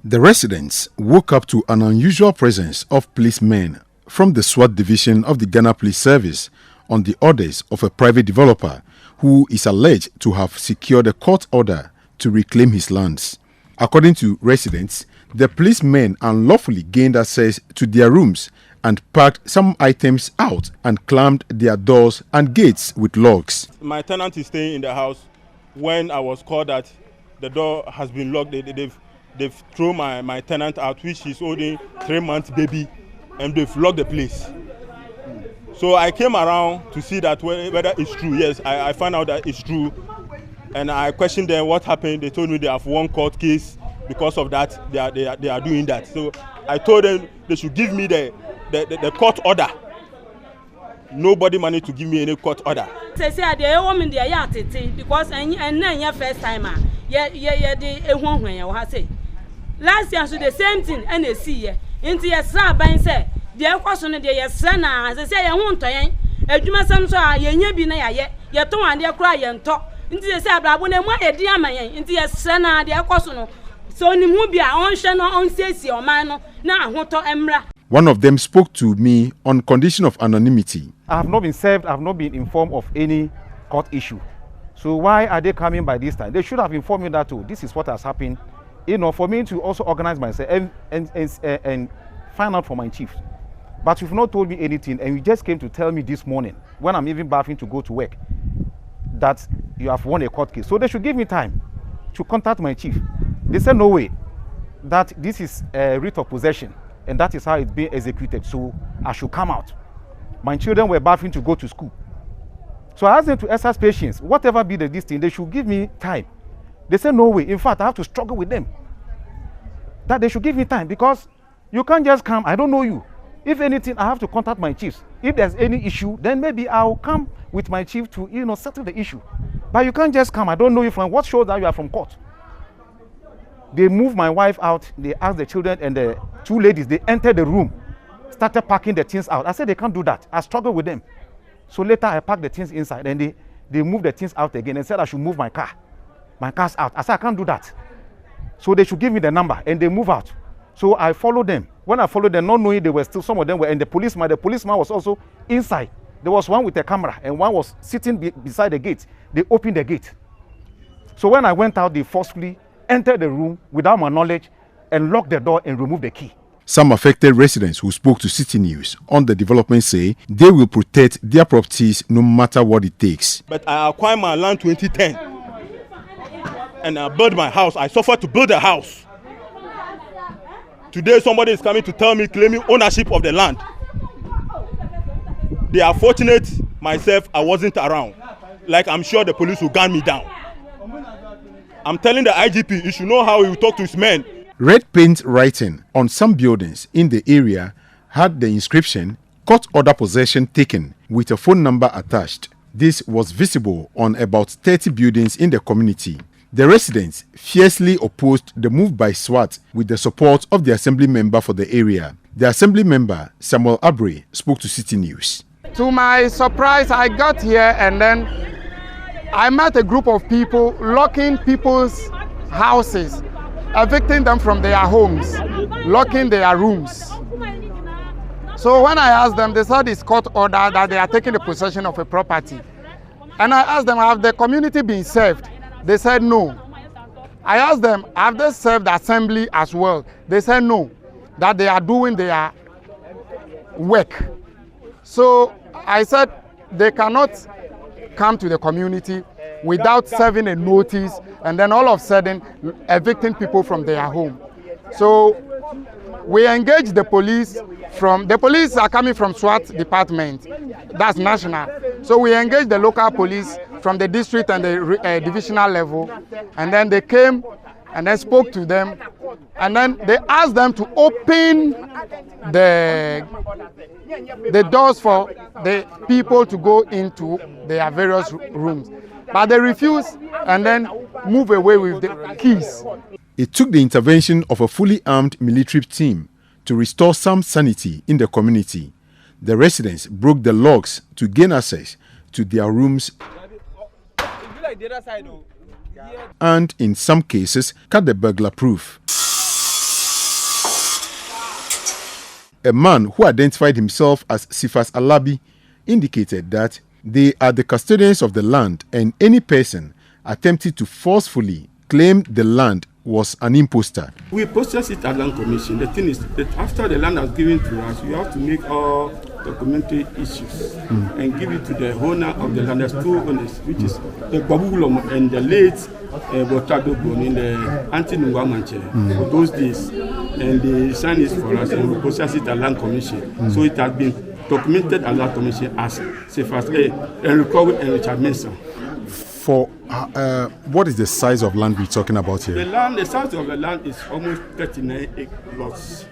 The residents woke up to an unusual presence of policemen from the SWAT division of the Ghana Police Service on the orders of a private developer who is alleged to have secured a court order to reclaim his lands. According to residents, the policemen unlawfully gained access to their rooms and packed some items out and clamped their doors and gates with locks. My tenant is staying in the house. When I was called that the door has been locked, they've thrown my tenant out, which is holding 3-month baby, and they've locked the place. So I came around to see that whether it's true. Yes, I found out that it's true. And I questioned them what happened. They told me they have won court case. Because of that, they are doing that. So I told them they should give me the court order. Nobody managed to give me any court order. They say they want me there because and first time last year so the same thing and they see into your slab and say the question they son as they say I want to adwuma sam so a yenya bi na ye to ande kra ye nto into they say abrabo na mu edi amayen into your son a de question no so ni mu bia on hwe no on sesi o man no na ahoto emra. One of them spoke to me on condition of anonymity. I have not been served, I have not been informed of any court issue. So why are they coming by this time? They should have informed me that too. This is what has happened. You know, for me to also organize myself and find out from my chief. But you've not told me anything, and you just came to tell me this morning, when I'm even bathing to go to work, that you have won a court case. So they should give me time to contact my chief. They said no way, that this is a writ of possession, and that is how it's being executed. So I should come out. My children were bathing to go to school. So I asked them to exercise patience. Whatever be the distance, they should give me time. They said no way. In fact, I have to struggle with them. That they should give me time, because you can't just come. I don't know you. If anything, I have to contact my chiefs. If there's any issue, then maybe I'll come with my chief to, settle the issue. But you can't just come. I don't know you from what shows that you are from court. They moved my wife out. They asked the children and the 2 ladies. They entered the room, started packing the things out. I said they can't do that. I struggled with them. So later I packed the things inside, and they moved the things out again and said I should move my car. My car's out. I said I can't do that. So they should give me the number, and they move out. So I followed them. When I followed them, not knowing they were still, some of them were, and the policeman was also inside. There was one with a camera, and one was sitting beside the gate. They opened the gate. So when I went out, they forcefully entered the room without my knowledge and locked the door and removed the key. Some affected residents who spoke to Citi News on the development say they will protect their properties no matter what it takes. But I acquired my land 2010 and I built my house. I suffered to build a house. Today somebody is coming to tell me, claiming ownership of the land. They are fortunate. Myself, I wasn't around. Like I'm sure the police will gun me down. I'm telling the IGP, you should know how he will talk to his men. Red paint writing on some buildings in the area had the inscription "Court Order Possession Taken" with a phone number attached. This was visible on about 30 buildings in the community. The residents fiercely opposed the move by SWAT with the support of the assembly member for the area. The assembly member, Samuel Abre, spoke to Citi News. To my surprise, I got here and then I met a group of people locking people's houses, evicting them from their homes, locking their rooms. So when I asked them, they said it's court order that they are taking the possession of a property. And I asked them, have the community been served? They said no. I asked them, have they served the assembly as well? They said no, that they are doing their work. So I said they cannot come to the community without serving a notice and then all of a sudden evicting people from their home. So we engaged the police. The police are coming from SWAT department, that's national. So we engaged the local police from the district and the divisional level, and then they came and then spoke to them, and then they asked them to open the doors for the people to go into their various rooms. But they refused and then move away with the keys. It took the intervention of a fully armed military team to restore some sanity in the community. The residents broke the locks to gain access to their rooms and in some cases cut the burglar proof. A man who identified himself as Sifas Alabi indicated that they are the custodians of the land and any person attempting to forcefully claim the land was an imposter. We process it at Land Commission. The thing is that after the land is given to us, you have to make all documentary issues and give it to the owner of the land. There's two owners, which is the Babulom and the late Botadogon in the Anti-Nungamanche for those days. And they sign it for us and we process it at Land Commission. So it has been documented at Land Commission as safe as and recovered and Richard Mason. For what is the size of land we're talking about here? The size of the land is almost 39 plots.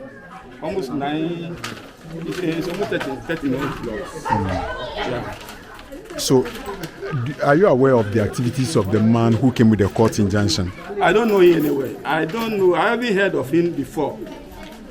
Almost 9. It's almost 39 plots. Yeah. So, are you aware of the activities of the man who came with the court injunction? I don't know him anyway. I don't know. I haven't heard of him before.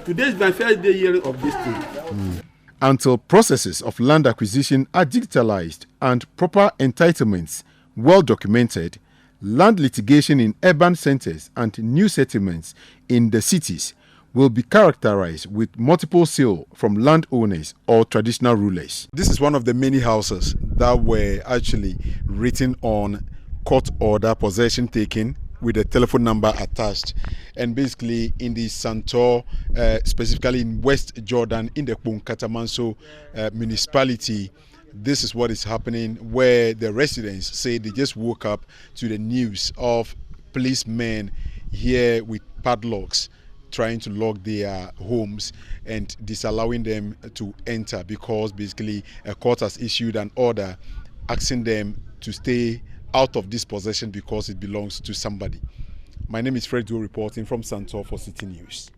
Today is my first day hearing of this thing. Until processes of land acquisition are digitalized and proper entitlements well documented, land litigation in urban centers and new settlements in the cities will be characterized with multiple sale from landowners or traditional rulers. This is one of the many houses that were actually written on court order possession taken with a telephone number attached, and basically in the Santeo, specifically in West Jordan, in the Kpone Katamanso Municipality. This is what is happening, where the residents say they just woke up to the news of policemen here with padlocks trying to lock their homes and disallowing them to enter because basically a court has issued an order asking them to stay out of this possession because it belongs to somebody. My name is Fred Joe reporting from Santeo for Citi News.